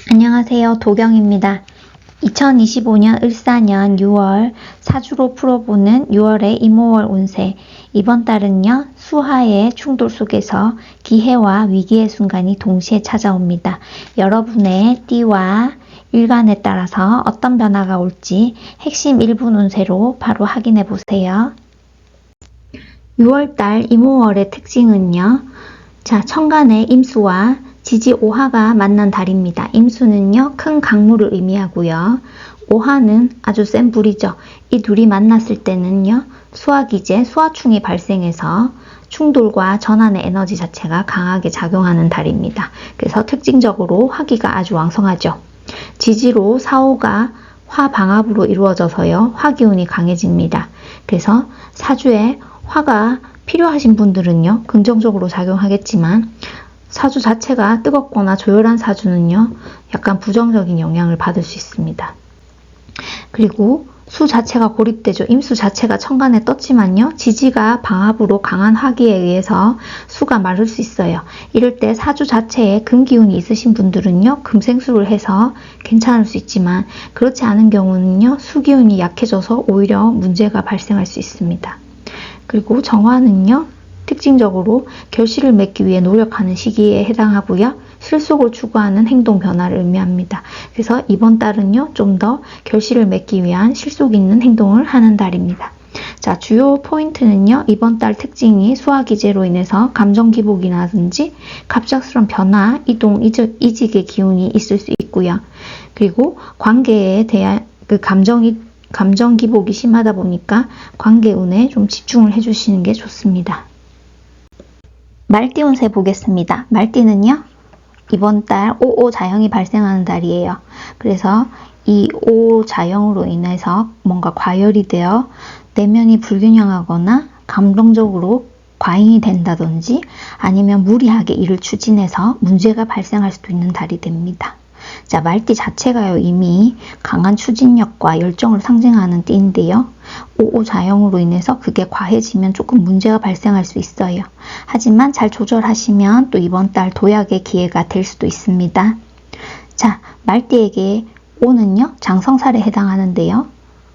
안녕하세요. 도경입니다. 2025년 을사년 6월 사주로 풀어보는 6월의 이모월 운세. 이번 달은요, 수하의 충돌 속에서 기회와 위기의 순간이 동시에 찾아옵니다. 여러분의 띠와 일간에 따라서 어떤 변화가 올지 핵심 1분 운세로 바로 확인해 보세요. 6월달 이모월의 특징은요, 천간의 임수와 지지 오화가 만난 달입니다. 임수는요, 큰 강물을 의미하고요. 오화는 아주 센 불이죠. 이 둘이 만났을 때는요, 수화기제, 수화충이 발생해서 충돌과 전환의 에너지 자체가 강하게 작용하는 달입니다. 그래서 특징적으로 화기가 아주 왕성하죠. 지지로 사오가 화방합으로 이루어져서요, 화기운이 강해집니다. 그래서 사주에 화가 필요하신 분들은요, 긍정적으로 작용하겠지만 사주 자체가 뜨겁거나 조열한 사주는요, 약간 부정적인 영향을 받을 수 있습니다. 그리고 수 자체가 고립되죠. 임수 자체가 천간에 떴지만요, 지지가 방합으로 강한 화기에 의해서 수가 마를 수 있어요. 이럴 때 사주 자체에 금기운이 있으신 분들은요, 금생수를 해서 괜찮을 수 있지만 그렇지 않은 경우는요, 수기운이 약해져서 오히려 문제가 발생할 수 있습니다. 그리고 정화는요, 특징적으로 결실을 맺기 위해 노력하는 시기에 해당하고요. 실속을 추구하는 행동 변화를 의미합니다. 그래서 이번 달은요, 좀 더 결실을 맺기 위한 실속 있는 행동을 하는 달입니다. 자, 주요 포인트는요, 이번 달 특징이 수화기제로 인해서 감정 기복이라든지 갑작스러운 변화, 이동, 이직의 기운이 있을 수 있고요. 그리고 관계에 대한 감정 기복이 심하다 보니까 관계운에 좀 집중을 해주시는 게 좋습니다. 말띠 운세 보겠습니다. 말띠는요, 이번 달 5오 자형이 발생하는 달이에요. 그래서 이 5오 자형으로 인해서 뭔가 과열이 되어 내면이 불균형하거나 감정적으로 과잉이 된다든지 아니면 무리하게 일을 추진해서 문제가 발생할 수도 있는 달이 됩니다. 자, 말띠 자체가요, 이미 강한 추진력과 열정을 상징하는 띠인데요. 5오 자형으로 인해서 그게 과해지면 조금 문제가 발생할 수 있어요. 하지만 잘 조절하시면 또 이번 달 도약의 기회가 될 수도 있습니다. 자, 말띠에게 5는요, 장성살에 해당하는데요.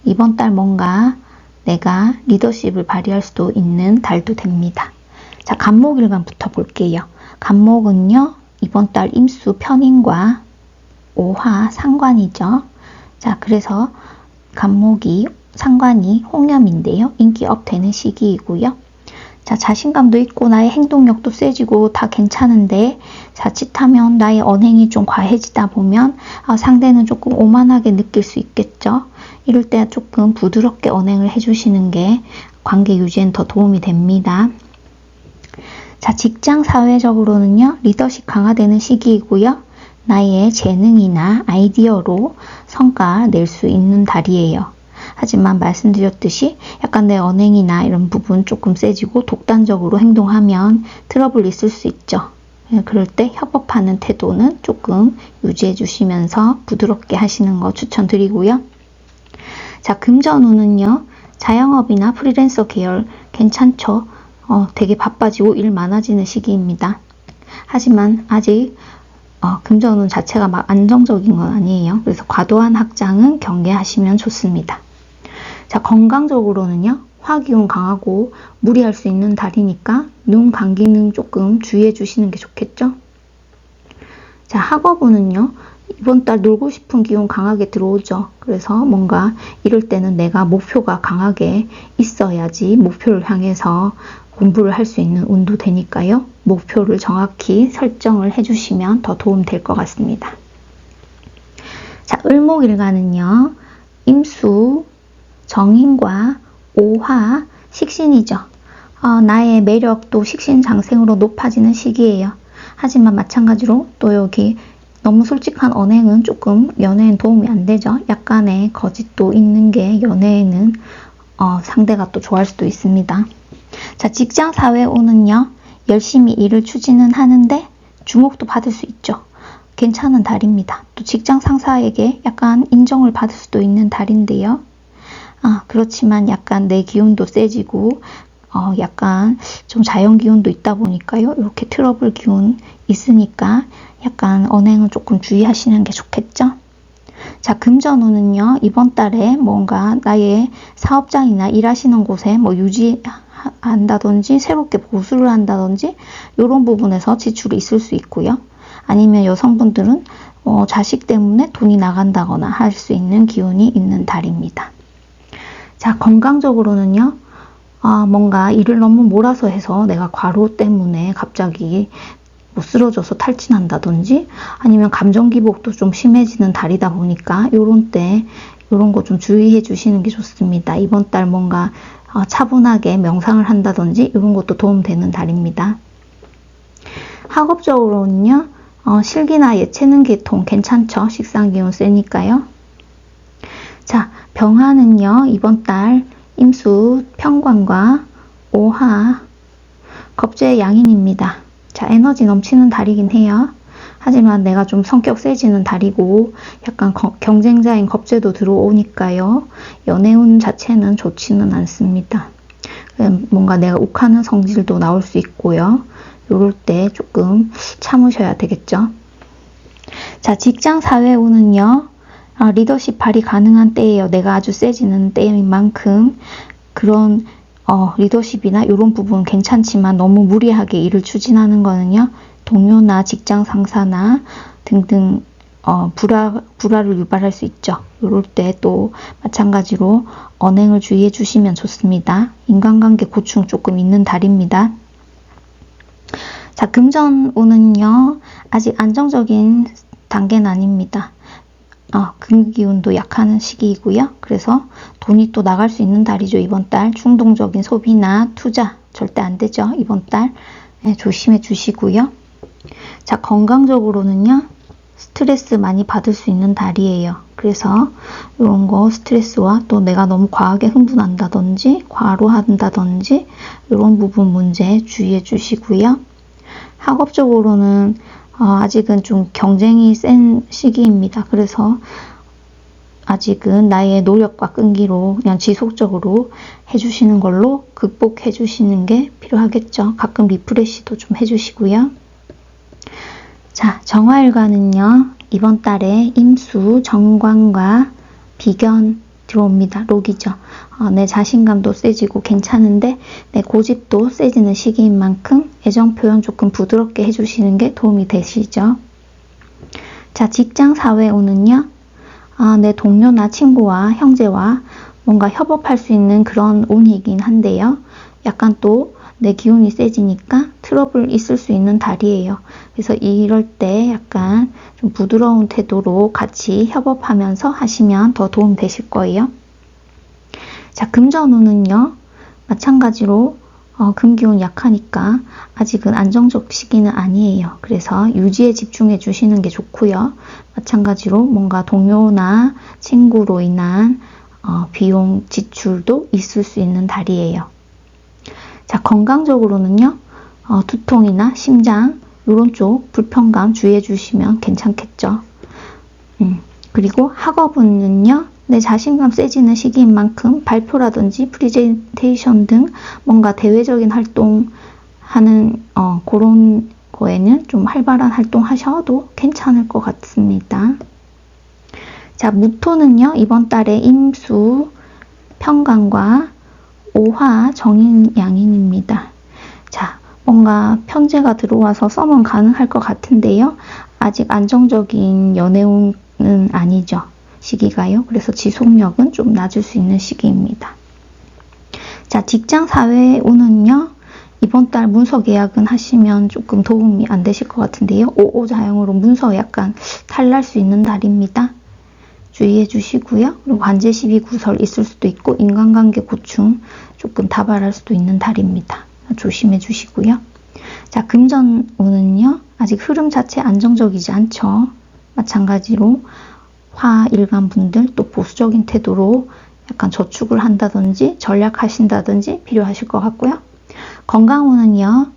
이번 달 뭔가 내가 리더십을 발휘할 수도 있는 달도 됩니다. 자, 간목일간부터 볼게요. 간목은요, 이번 달 임수 편인과 오화 상관이죠. 자, 그래서 간목이 상관이 홍염인데요. 인기 업 되는 시기이고요. 자, 자신감도 있고 나의 행동력도 세지고 다 괜찮은데 자칫하면 나의 언행이 좀 과해지다 보면 상대는 조금 오만하게 느낄 수 있겠죠. 이럴 때 조금 부드럽게 언행을 해주시는 게 관계 유지엔 더 도움이 됩니다. 자, 직장 사회적으로는요, 리더십 강화되는 시기이고요. 나의 재능이나 아이디어로 성과 낼 수 있는 달이에요. 하지만 말씀드렸듯이 약간 내 언행이나 이런 부분 조금 세지고 독단적으로 행동하면 트러블이 있을 수 있죠. 그럴 때 협업하는 태도는 조금 유지해 주시면서 부드럽게 하시는 거 추천드리고요. 자, 금전운은요, 자영업이나 프리랜서 계열 괜찮죠. 되게 바빠지고 일 많아지는 시기입니다. 하지만 아직 금전운 자체가 막 안정적인 건 아니에요. 그래서 과도한 확장은 경계하시면 좋습니다. 자, 건강적으로는요, 화기운 강하고 무리할 수 있는 달이니까 눈 감기는 조금 주의해 주시는 게 좋겠죠. 자, 학업운은요, 이번 달 놀고 싶은 기운 강하게 들어오죠. 그래서 뭔가 이럴 때는 내가 목표가 강하게 있어야지 목표를 향해서 공부를 할 수 있는 운도 되니까요. 목표를 정확히 설정을 해주시면 더 도움 될 것 같습니다. 자, 을목일간은요, 임수, 정인과 오화, 식신이죠. 나의 매력도 식신장생으로 높아지는 시기예요. 하지만 마찬가지로 또 여기 너무 솔직한 언행은 조금 연애엔 도움이 안 되죠. 약간의 거짓도 있는 게 연애에는 상대가 또 좋아할 수도 있습니다. 자, 직장 사회운은요, 열심히 일을 추진은 하는데 주목도 받을 수 있죠. 괜찮은 달입니다. 또 직장 상사에게 약간 인정을 받을 수도 있는 달인데요. 그렇지만 약간 내 기운도 세지고 약간 좀 자연 기운도 있다 보니까요. 이렇게 트러블 기운 있으니까 약간 언행을 조금 주의하시는 게 좋겠죠? 자, 금전운은요, 이번 달에 뭔가 나의 사업장이나 일하시는 곳에 뭐 유지한다든지 새롭게 보수를 한다든지 이런 부분에서 지출이 있을 수 있고요. 아니면 여성분들은 자식 때문에 돈이 나간다거나 할 수 있는 기운이 있는 달입니다. 자, 건강적으로는요, 뭔가 일을 너무 몰아서 해서 내가 과로 때문에 갑자기 뭐 쓰러져서 탈진한다든지 아니면 감정 기복도 좀 심해지는 달이다 보니까 요런 때 요런 거 좀 주의해 주시는 게 좋습니다. 이번 달 뭔가 차분하게 명상을 한다든지 이런 것도 도움되는 달입니다. 학업적으로는요, 실기나 예체능 계통 괜찮죠? 식상기운 세니까요. 자, 병화는요, 이번 달 임수, 평관과 오화, 겁재의 양인입니다. 자, 에너지 넘치는 달이긴 해요. 하지만 내가 좀 성격 세지는 달이고 약간 경쟁자인 겁재도 들어오니까요. 연애운 자체는 좋지는 않습니다. 뭔가 내가 욱하는 성질도 나올 수 있고요. 요럴 때 조금 참으셔야 되겠죠. 자, 직장 사회운은요. 리더십 발휘 가능한 때예요. 내가 아주 세지는 때인 만큼 그런 리더십이나 이런 부분 괜찮지만 너무 무리하게 일을 추진하는 거는요. 동료나 직장 상사나 등등 불화를 유발할 수 있죠. 이럴 때 또 마찬가지로 언행을 주의해 주시면 좋습니다. 인간관계 고충 조금 있는 달입니다. 자, 금전운은요. 아직 안정적인 단계는 아닙니다. 금기운도 약하는 시기이고요. 그래서 돈이 또 나갈 수 있는 달이죠. 이번 달 충동적인 소비나 투자 절대 안 되죠. 이번 달 조심해 주시고요. 자, 건강적으로는요. 스트레스 많이 받을 수 있는 달이에요. 그래서 이런 거 스트레스와 또 내가 너무 과하게 흥분한다든지 과로한다든지 이런 부분 문제 주의해 주시고요. 학업적으로는 아직은 좀 경쟁이 센 시기입니다. 그래서 아직은 나의 노력과 끈기로 그냥 지속적으로 해주시는 걸로 극복해 주시는 게 필요하겠죠. 가끔 리프레시도 좀 해주시고요. 자, 정화일관은요. 이번 달에 임수, 정관과 비견 들어옵니다. 록이죠. 내 자신감도 세지고 괜찮은데 내 고집도 세지는 시기인 만큼 애정 표현 조금 부드럽게 해주시는 게 도움이 되시죠. 자, 직장 사회운은요. 내 동료나 친구와 형제와 뭔가 협업할 수 있는 그런 운이긴 한데요. 약간 또 내 기운이 세지니까 트러블 있을 수 있는 달이에요. 그래서 이럴 때 약간 좀 부드러운 태도로 같이 협업하면서 하시면 더 도움 되실 거예요. 자, 금전운은요. 마찬가지로 금기운 약하니까 아직은 안정적 시기는 아니에요. 그래서 유지에 집중해 주시는 게 좋고요. 마찬가지로 뭔가 동료나 친구로 인한 비용 지출도 있을 수 있는 달이에요. 자, 건강적으로는요. 두통이나 심장 이런 쪽 불편감 주의해 주시면 괜찮겠죠. 그리고 학업운은요. 내 자신감 세지는 시기인 만큼 발표라든지 프리젠테이션 등 뭔가 대외적인 활동하는 그런 거에는 좀 활발한 활동 하셔도 괜찮을 것 같습니다. 자, 무토는요. 이번 달에 임수, 평관과 오화, 정인, 양인입니다. 자, 뭔가 편제가 들어와서 썸은 가능할 것 같은데요. 아직 안정적인 연애운은 아니죠. 시기가요. 그래서 지속력은 좀 낮을 수 있는 시기입니다. 자, 직장 사회운은요. 이번 달 문서 계약은 하시면 조금 도움이 안 되실 것 같은데요. 5호 자형으로 문서 약간 탈날 수 있는 달입니다. 주의해 주시고요. 그리고 관제 시비 구설 있을 수도 있고 인간관계 고충 조금 다발할 수도 있는 달입니다. 조심해 주시고요. 자, 금전운은요. 아직 흐름 자체 안정적이지 않죠. 마찬가지로 화일간 분들 또 보수적인 태도로 약간 저축을 한다든지 전략하신다든지 필요하실 것 같고요. 건강운은요.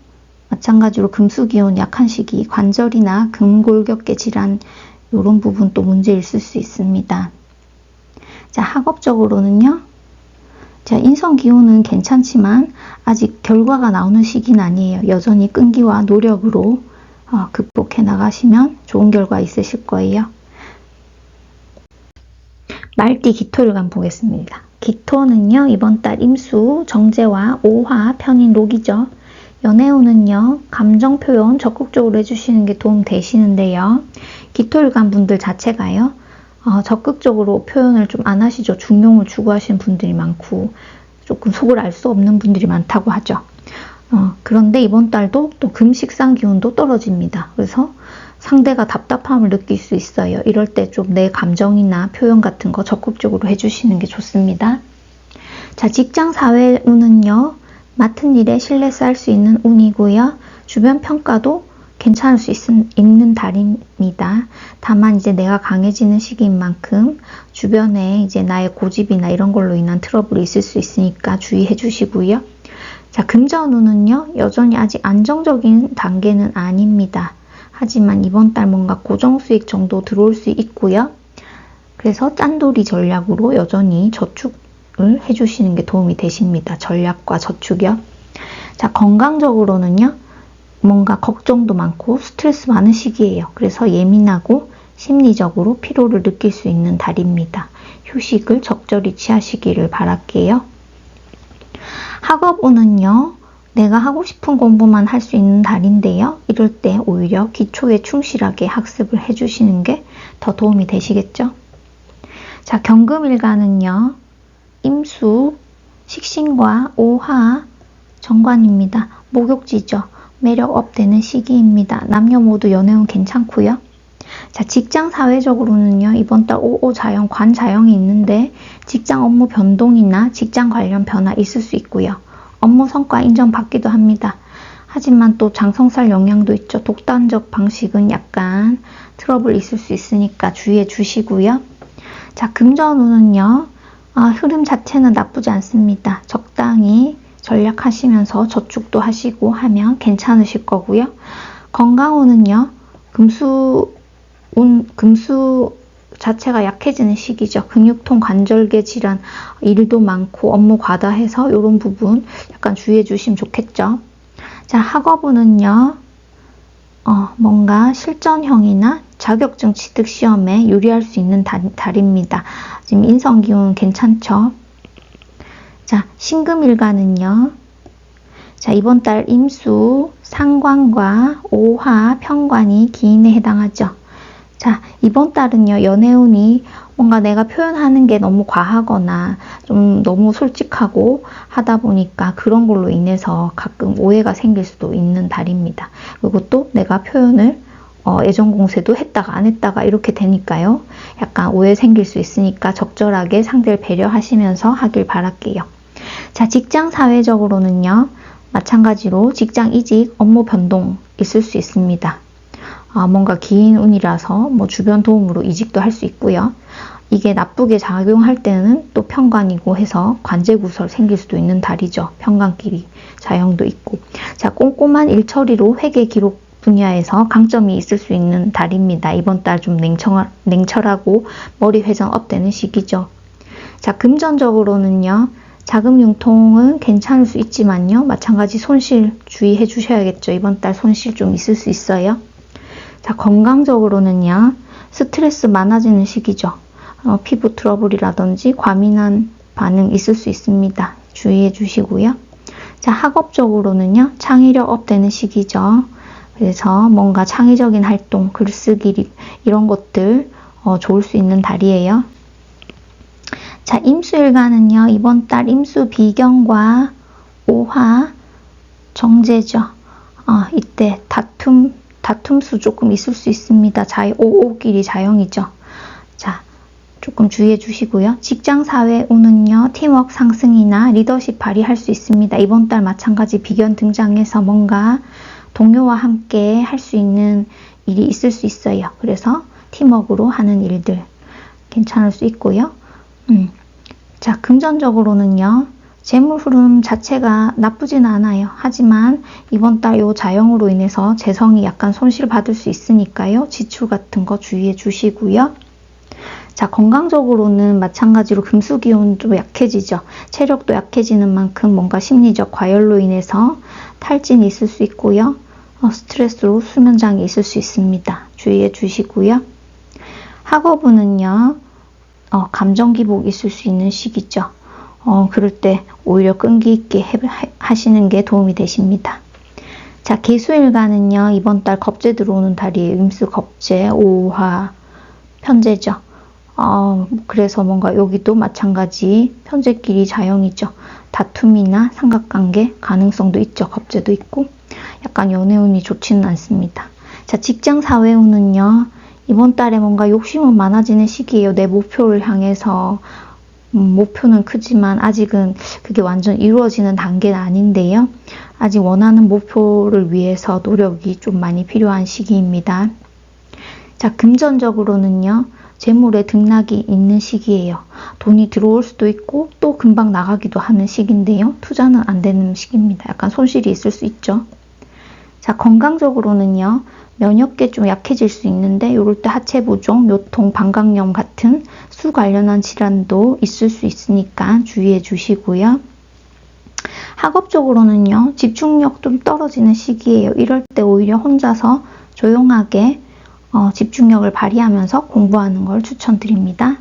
마찬가지로 금수기운 약한 시기 관절이나 근골격계 질환 이런 부분 또 문제 있을 수 있습니다. 자, 학업적으로는요. 자, 인성기운은 괜찮지만 아직 결과가 나오는 시기는 아니에요. 여전히 끈기와 노력으로 극복해 나가시면 좋은 결과 있으실 거예요. 말띠 기토일간 보겠습니다. 기토는요, 이번 달 임수, 정제와 오화, 편인 록이죠. 연애운은요, 감정 표현 적극적으로 해주시는 게 도움 되시는데요. 기토일간 분들 자체가요, 적극적으로 표현을 좀 안 하시죠. 중용을 추구하시는 분들이 많고, 조금 속을 알 수 없는 분들이 많다고 하죠. 그런데 이번 달도 또 금식상 기운도 떨어집니다. 그래서 상대가 답답함을 느낄 수 있어요. 이럴 때 좀 내 감정이나 표현 같은 거 적극적으로 해주시는 게 좋습니다. 자, 직장 사회 운은요, 맡은 일에 신뢰 쌓을 수 있는 운이고요. 주변 평가도 괜찮을 수 있는 달입니다. 다만 이제 내가 강해지는 시기인 만큼 주변에 이제 나의 고집이나 이런 걸로 인한 트러블이 있을 수 있으니까 주의해 주시고요. 자, 금전운은요, 여전히 아직 안정적인 단계는 아닙니다. 하지만 이번 달 뭔가 고정수익 정도 들어올 수 있고요. 그래서 짠돌이 전략으로 여전히 저축을 해주시는 게 도움이 되십니다. 전략과 저축이요. 자, 건강적으로는요, 뭔가 걱정도 많고 스트레스 많은 시기예요. 그래서 예민하고 심리적으로 피로를 느낄 수 있는 달입니다. 휴식을 적절히 취하시기를 바랄게요. 학업운은요, 내가 하고 싶은 공부만 할 수 있는 달인데요. 이럴 때 오히려 기초에 충실하게 학습을 해주시는 게 더 도움이 되시겠죠. 자, 경금일간은요, 임수, 식신과 오화, 정관입니다. 목욕지죠. 매력업 되는 시기입니다. 남녀 모두 연애운 괜찮고요. 자, 직장 사회적으로는요, 이번 달 5호 자영, 관자영이 있는데 직장 업무 변동이나 직장 관련 변화 있을 수 있고요. 업무 성과 인정받기도 합니다. 하지만 또 장성살 영향도 있죠. 독단적 방식은 약간 트러블 있을 수 있으니까 주의해 주시고요. 자, 금전운은요, 흐름 자체는 나쁘지 않습니다. 적당히 전략하시면서 저축도 하시고 하면 괜찮으실 거고요. 건강운은요, 금수 자체가 약해지는 시기죠. 근육통, 관절계 질환, 일도 많고 업무 과다해서 이런 부분 약간 주의해 주시면 좋겠죠. 자, 학업운은요, 뭔가 실전형이나 자격증 취득 시험에 유리할 수 있는 달입니다. 지금 인성기운 괜찮죠? 자, 신금일간은요, 자, 이번 달 임수, 상관과 오화, 편관이 기인에 해당하죠. 자, 이번 달은요, 연애운이 뭔가 내가 표현하는 게 너무 과하거나 좀 너무 솔직하고 하다 보니까 그런 걸로 인해서 가끔 오해가 생길 수도 있는 달입니다. 그리고 또 내가 표현을 애정 공세도 했다가 안 했다가 이렇게 되니까요. 약간 오해 생길 수 있으니까 적절하게 상대를 배려하시면서 하길 바랄게요. 자, 직장 사회적으로는요, 마찬가지로 직장 이직, 업무 변동 있을 수 있습니다. 뭔가 긴 운이라서 뭐 주변 도움으로 이직도 할 수 있고요. 이게 나쁘게 작용할 때는 또 편관이고 해서 관제구설 생길 수도 있는 달이죠. 편관끼리 자영도 있고. 자, 꼼꼼한 일처리로 회계 기록 분야에서 강점이 있을 수 있는 달입니다. 이번 달 좀 냉철하고 머리 회전 업되는 시기죠. 자, 금전적으로는요, 자금 융통은 괜찮을 수 있지만요, 마찬가지 손실 주의해 주셔야겠죠. 이번 달 손실 좀 있을 수 있어요. 자, 건강적으로는요, 스트레스 많아지는 시기죠. 피부 트러블이라든지 과민한 반응 있을 수 있습니다. 주의해 주시고요. 자, 학업적으로는요, 창의력 업되는 시기죠. 그래서 뭔가 창의적인 활동, 글쓰기 이런 것들 좋을 수 있는 달이에요. 자, 임수일간은요, 이번 달 임수 비경과 오화 정제죠. 이때 다툼수 조금 있을 수 있습니다. 오오끼리 자영이죠. 자, 조금 주의해 주시고요. 직장 사회 운은요, 팀워크 상승이나 리더십 발휘할 수 있습니다. 이번 달 마찬가지 비견 등장해서 뭔가 동료와 함께 할 수 있는 일이 있을 수 있어요. 그래서 팀워크로 하는 일들 괜찮을 수 있고요. 자, 금전적으로는요, 재물 흐름 자체가 나쁘진 않아요. 하지만 이번 달 요 자영으로 인해서 재성이 약간 손실 받을 수 있으니까요. 지출 같은 거 주의해 주시고요. 자, 건강적으로는 마찬가지로 금수기운도 약해지죠. 체력도 약해지는 만큼 뭔가 심리적 과열로 인해서 탈진이 있을 수 있고요. 스트레스로 수면장애 있을 수 있습니다. 주의해 주시고요. 학업은요, 감정 기복 있을 수 있는 시기죠. 그럴 때 오히려 끈기 있게 하시는 게 도움이 되십니다. 자, 개수일간은요, 이번 달 겁재 들어오는 달이에요. 임수 겁재, 오화, 편재죠. 그래서 뭔가 여기도 마찬가지 편재끼리 자영이죠. 다툼이나 삼각관계 가능성도 있죠. 겁재도 있고. 약간 연애운이 좋지는 않습니다. 자, 직장 사회운은요, 이번 달에 뭔가 욕심은 많아지는 시기예요. 내 목표를 향해서. 목표는 크지만 아직은 그게 완전 이루어지는 단계는 아닌데요. 아직 원하는 목표를 위해서 노력이 좀 많이 필요한 시기입니다. 자, 금전적으로는요, 재물의 등락이 있는 시기예요. 돈이 들어올 수도 있고 또 금방 나가기도 하는 시기인데요. 투자는 안 되는 시기입니다. 약간 손실이 있을 수 있죠. 자, 건강적으로는요, 면역계 좀 약해질 수 있는데 이럴 때 하체 부종, 요통, 방광염 같은 수 관련한 질환도 있을 수 있으니까 주의해 주시고요. 학업적으로는요, 집중력 좀 떨어지는 시기예요. 이럴 때 오히려 혼자서 조용하게 집중력을 발휘하면서 공부하는 걸 추천드립니다.